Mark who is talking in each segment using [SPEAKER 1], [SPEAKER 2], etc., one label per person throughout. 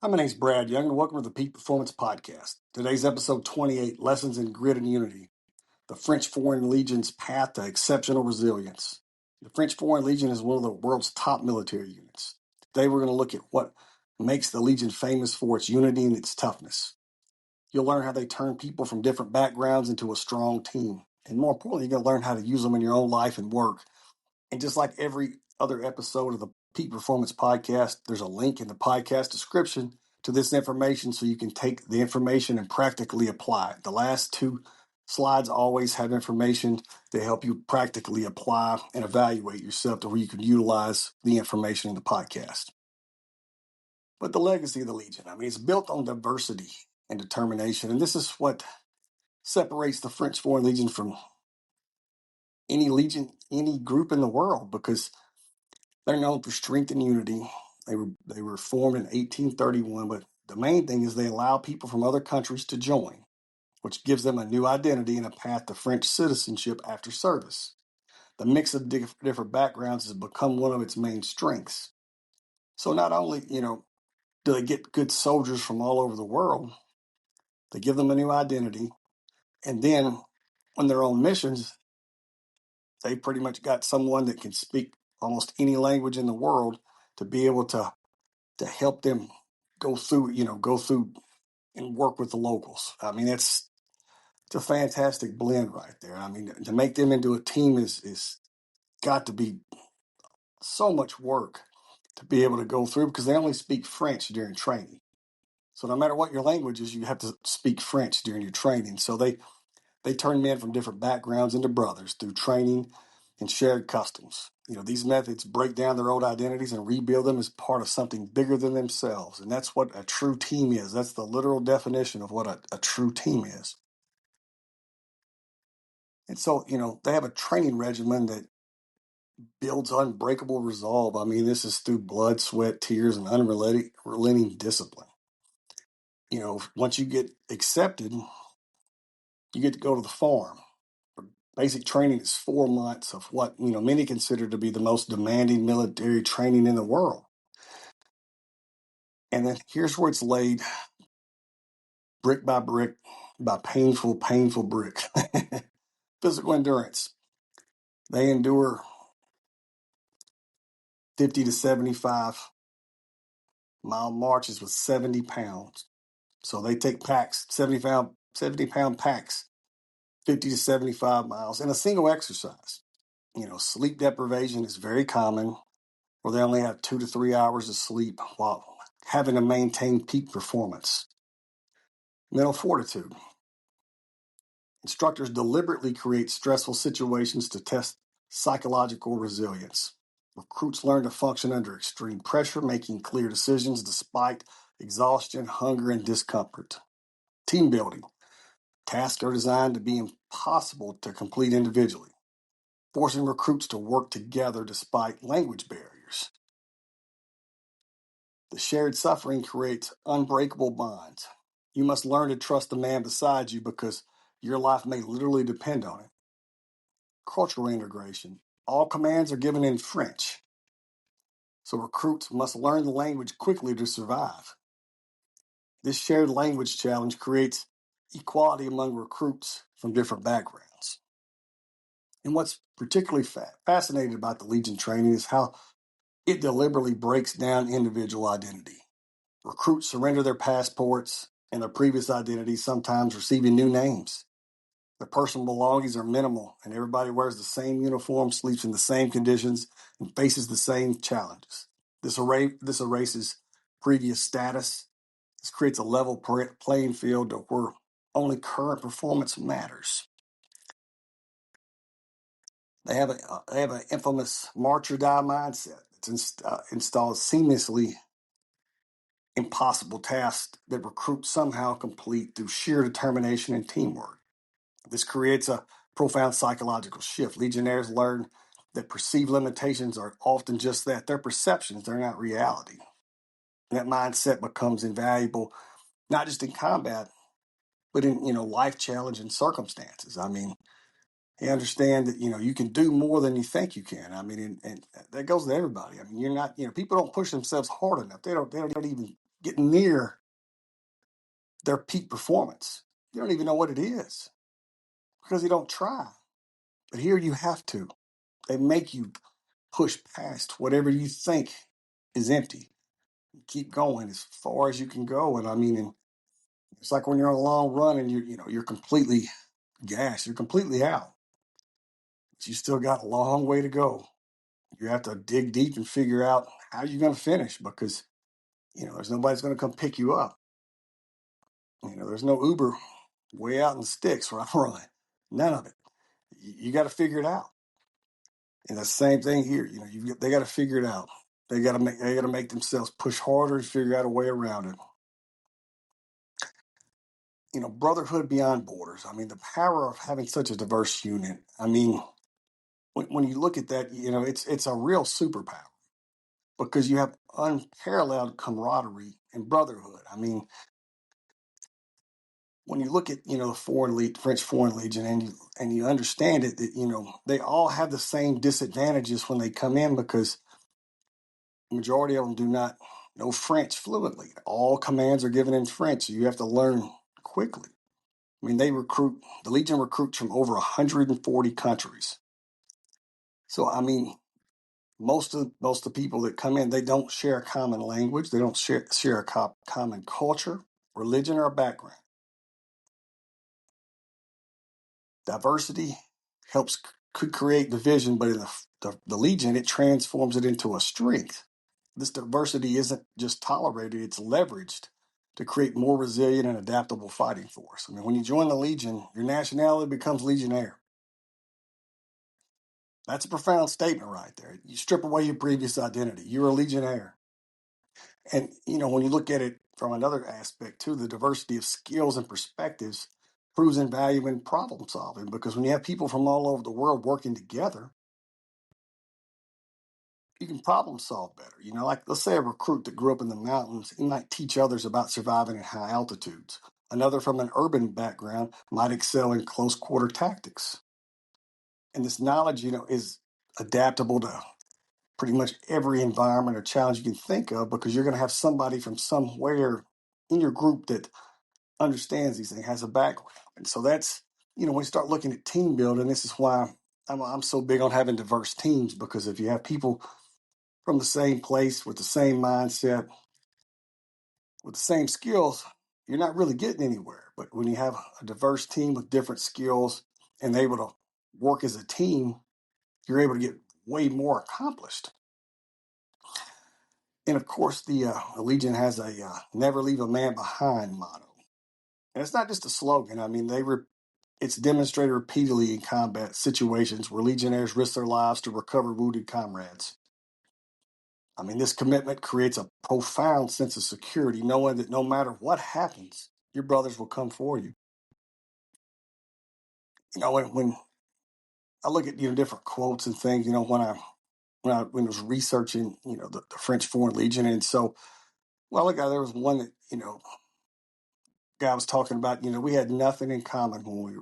[SPEAKER 1] Hi, my name's Brad Young, and welcome to the Peak Performance Podcast. Today's episode 28, Lessons in Grit and Unity, the French Foreign Legion's Path to Exceptional Resilience. The French Foreign Legion is one of the world's top military units. Today we're going to look at what makes the Legion famous for its unity and its toughness. You'll learn how they turn people from different backgrounds into a strong team. And more importantly, you're going to learn how to use them in your own life and work. And just like every other episode of the Peak Performance Podcast, there's a link in the podcast description to this information so you can take the information and practically apply it. The last two slides always have information to help you practically apply and evaluate yourself to where you can utilize the information in the podcast. But the legacy of the Legion, it's built on diversity and determination. And this is what separates the French Foreign Legion from any legion, any group in the world, because they're known for strength and unity. They were formed in 1831, but the main thing is they allow people from other countries to join, which gives them a new identity and a path to French citizenship after service. The mix of different backgrounds has become one of its main strengths. So not only, do they get good soldiers from all over the world, they give them a new identity, and then when they're on missions, they pretty much got someone that can speak almost any language in the world to be able to help them go through and work with the locals. It's a fantastic blend right there. To make them into a team is got to be so much work to be able to go through, because they only speak French during training. So no matter what your language is, you have to speak French during your training. So they turn men from different backgrounds into brothers through training and shared customs. These methods break down their old identities and rebuild them as part of something bigger than themselves. And that's what a true team is. That's the literal definition of what a true team is. And so, they have a training regimen that builds unbreakable resolve. This is through blood, sweat, tears, and unrelenting discipline. Once you get accepted, you get to go to the farm. Basic training is 4 months of what, many consider to be the most demanding military training in the world. And then here's where it's laid brick by brick by painful brick. Physical endurance. They endure 50 to 75 mile marches with 70 pounds. So they take packs, 70-pound packs, 50 to 75 miles in a single exercise. Sleep deprivation is very common, where they only have 2 to 3 hours of sleep while having to maintain peak performance. Mental fortitude. Instructors deliberately create stressful situations to test psychological resilience. Recruits learn to function under extreme pressure, making clear decisions despite exhaustion, hunger, and discomfort. Team building. Tasks are designed to be impossible to complete individually, forcing recruits to work together despite language barriers. The shared suffering creates unbreakable bonds. You must learn to trust the man beside you because your life may literally depend on it. Cultural integration. All commands are given in French, so recruits must learn the language quickly to survive. This shared language challenge creates equality among recruits from different backgrounds. And what's particularly fascinating about the Legion training is how it deliberately breaks down individual identity. Recruits surrender their passports and their previous identities, sometimes receiving new names. Their personal belongings are minimal, and everybody wears the same uniform, sleeps in the same conditions, and faces the same challenges. This erases previous status. This creates a level playing field where only current performance matters. They have an infamous march or die mindset. It's installed seamlessly impossible tasks that recruits somehow complete through sheer determination and teamwork. This creates a profound psychological shift. Legionnaires learn that perceived limitations are often just that. They're perceptions, they're not reality. And that mindset becomes invaluable, not just in combat, but in, life challenging circumstances. They understand that, you can do more than you think you can. And that goes to everybody. You're not, people don't push themselves hard enough. They don't even get near their peak performance. You don't even know what it is because you don't try. But here you have to. They make you push past whatever you think is empty. Keep going as far as you can go. And I mean, it's like when you're on a long run and you're completely gassed, you're completely out. But you still got a long way to go. You have to dig deep and figure out how you're going to finish because there's nobody's going to come pick you up. There's no Uber way out in the sticks where I'm running. None of it. You got to figure it out. And the same thing here. They got to figure it out. They got to make themselves push harder and figure out a way around it. Brotherhood beyond borders. I mean, the power of having such a diverse unit. I mean, when you look at that, it's a real superpower because you have unparalleled camaraderie and brotherhood. I mean, when you look at the French Foreign Legion, and you understand it, that they all have the same disadvantages when they come in because the majority of them do not know French fluently. All commands are given in French, so you have to learn quickly. I mean, the Legion recruits from over 140 countries. So I mean, most of the people that come in, they don't share a common language, they don't share a common culture, religion, or background. Diversity could create division, but in the Legion, it transforms it into a strength. This diversity isn't just tolerated, it's leveraged to create more resilient and adaptable fighting force. I mean, when you join the Legion, your nationality becomes Legionnaire. That's a profound statement right there. You strip away your previous identity. You're a Legionnaire. And, when you look at it from another aspect too, the diversity of skills and perspectives proves invaluable in problem solving because when you have people from all over the world working together, you can problem solve better. Like let's say a recruit that grew up in the mountains, he might teach others about surviving at high altitudes. Another from an urban background might excel in close quarter tactics. And this knowledge, is adaptable to pretty much every environment or challenge you can think of because you're going to have somebody from somewhere in your group that understands these things, has a background. And so that's, when you start looking at team building, this is why I'm so big on having diverse teams because if you have people from the same place with the same mindset, with the same skills, you're not really getting anywhere. But when you have a diverse team with different skills and able to work as a team, you're able to get way more accomplished. And of course, the Legion has a never leave a man behind motto. And it's not just a slogan. I mean, it's demonstrated repeatedly in combat situations where Legionnaires risk their lives to recover wounded comrades. I mean, this commitment creates a profound sense of security, knowing that no matter what happens, your brothers will come for you. When I look at different quotes and things, when I was researching the French Foreign Legion, and so look, there was one that guy was talking about. We had nothing in common when we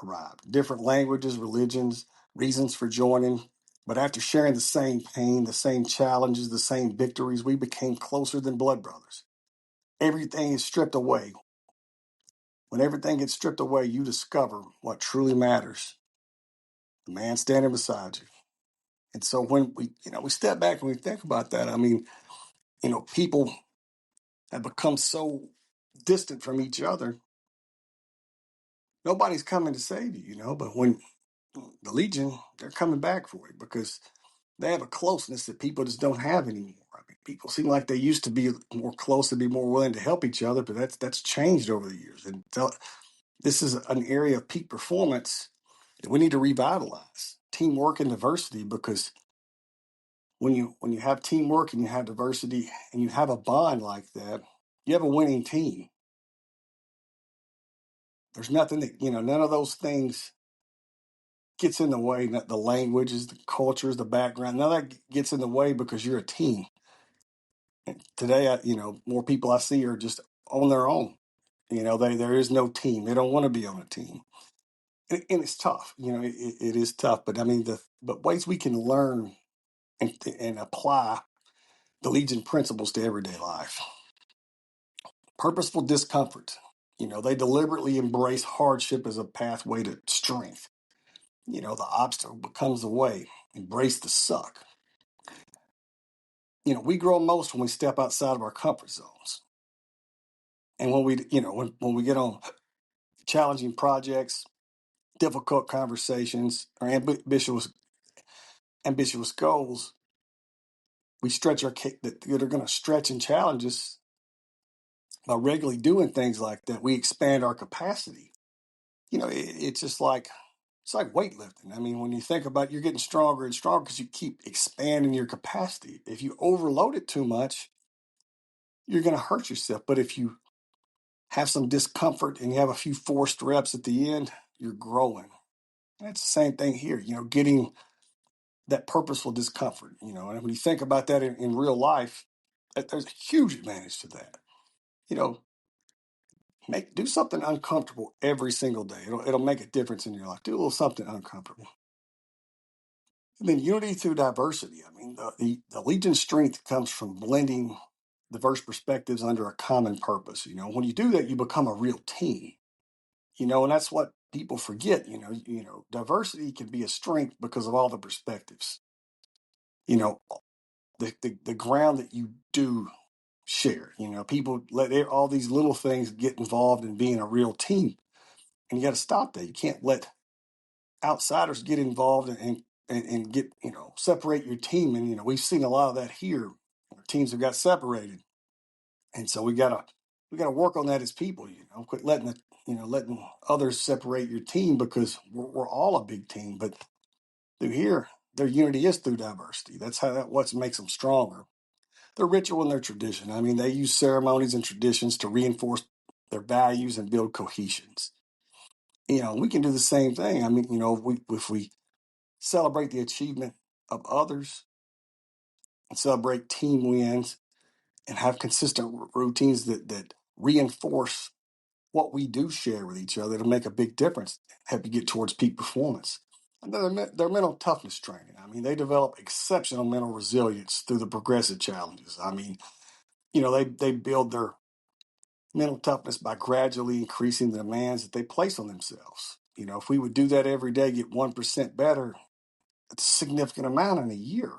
[SPEAKER 1] arrived. Different languages, religions, reasons for joining. But after sharing the same pain, the same challenges, the same victories, we became closer than blood brothers. Everything is stripped away. When everything gets stripped away, you discover what truly matters. The man standing beside you. And so when we step back and we think about that, I mean, people have become so distant from each other. Nobody's coming to save you, but when the Legion, they're coming back for you because they have a closeness that people just don't have anymore. I mean, people seem like they used to be more close and be more willing to help each other, but that's changed over the years. And this is an area of peak performance that we need to revitalize. Teamwork and diversity, because when you have teamwork and you have diversity and you have a bond like that, you have a winning team. There's nothing that none of those things gets in the way. The languages, the cultures, the background, none of that gets in the way because you're a team. And today, more people I see are just on their own. There is no team. They don't want to be on a team, and it's tough. It is tough. But I mean, but ways we can learn and apply the Legion principles to everyday life. Purposeful discomfort. They deliberately embrace hardship as a pathway to strength. The obstacle becomes the way. Embrace the suck. We grow most when we step outside of our comfort zones. And when we get on challenging projects, difficult conversations, or ambitious goals, we stretch that are going to stretch and challenge us. By regularly doing things like that, we expand our capacity. It's just like weightlifting. I mean, when you think about it, you're getting stronger and stronger because you keep expanding your capacity. If you overload it too much, you're going to hurt yourself. But if you have some discomfort and you have a few forced reps at the end, you're growing. And it's the same thing here, getting that purposeful discomfort, and when you think about that in real life, there's a huge advantage to that. You know, do something uncomfortable every single day. It'll make a difference in your life. Do a little something uncomfortable. And then unity through diversity. I mean, the Legion's strength comes from blending diverse perspectives under a common purpose. When you do that, you become a real team. And that's what people forget. Diversity can be a strength because of all the perspectives. The ground that you do share. People let all these little things get involved in being a real team, and you got to stop that. You can't let outsiders get involved and get separate your team. And we've seen a lot of that here. Teams have got separated, and so we gotta work on that as people. Quit letting others separate your team, because we're all a big team. But through here, their unity is through diversity. That's what makes them stronger. Their ritual and their tradition. I mean, they use ceremonies and traditions to reinforce their values and build cohesions. We can do the same thing. I mean, if we celebrate the achievement of others and celebrate team wins and have consistent routines that reinforce what we do share with each other, to make a big difference, help you get towards peak performance. And their mental toughness training. I mean, they develop exceptional mental resilience through the progressive challenges. I mean, they build their mental toughness by gradually increasing the demands that they place on themselves. If we would do that every day, get 1% better, it's a significant amount in a year,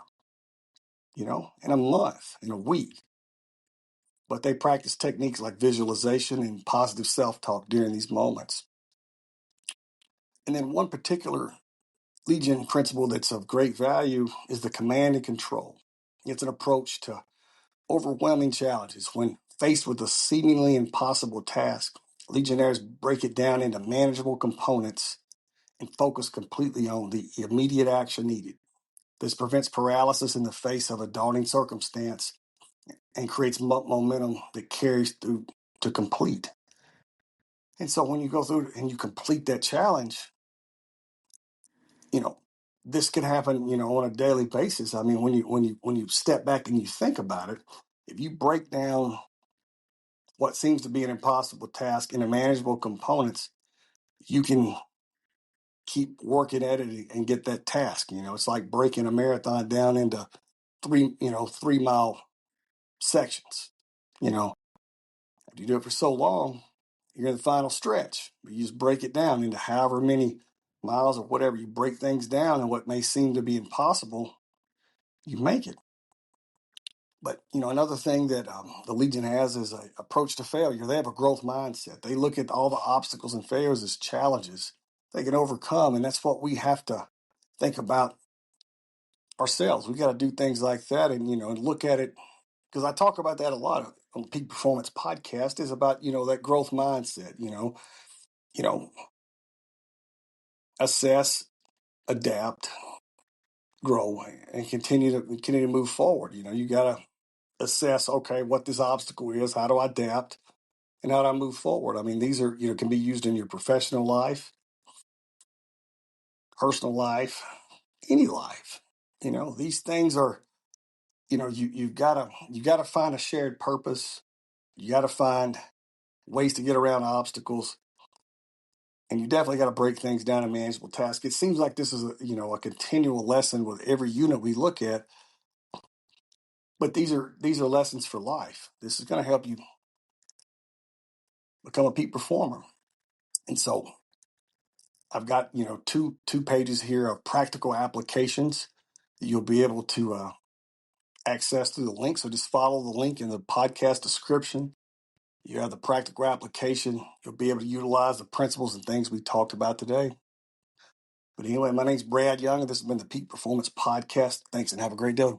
[SPEAKER 1] in a month, in a week. But they practice techniques like visualization and positive self-talk during these moments. And then one particular Legion principle that's of great value is the command and control. It's an approach to overwhelming challenges. When faced with a seemingly impossible task, Legionnaires break it down into manageable components and focus completely on the immediate action needed. This prevents paralysis in the face of a daunting circumstance and creates momentum that carries through to complete. And so when you go through and you complete that challenge, you know, this can happen, on a daily basis. I mean, when you step back and you think about it, if you break down what seems to be an impossible task into manageable components, you can keep working at it and get that task. It's like breaking a marathon down into 3 mile sections. If you do it for so long, you're in the final stretch. You just break it down into however many miles or whatever. You break things down, and what may seem to be impossible, you make it. But, another thing that the Legion has is an approach to failure. They have a growth mindset. They look at all the obstacles and failures as challenges they can overcome. And that's what we have to think about ourselves. We got to do things like that and look at it, because I talk about that a lot on the Peak Performance podcast, is about, that growth mindset, assess, adapt, grow, and continue to move forward. You got to assess, okay, what this obstacle is, how do I adapt, and how do I move forward? I mean, these are, can be used in your professional life, personal life, any life. These things are, you gotta find a shared purpose. You gotta find ways to get around obstacles, and you definitely got to break things down in manageable tasks. It seems like this is a continual lesson with every unit we look at, but these are lessons for life. This is going to help you become a peak performer. And so I've got, two pages here of practical applications that you'll be able to access through the link. So just follow the link in the podcast description. You have the practical application. You'll be able to utilize the principles and things we talked about today. But anyway, my name's Brad Young, and this has been the Peak Performance Podcast. Thanks, and have a great day.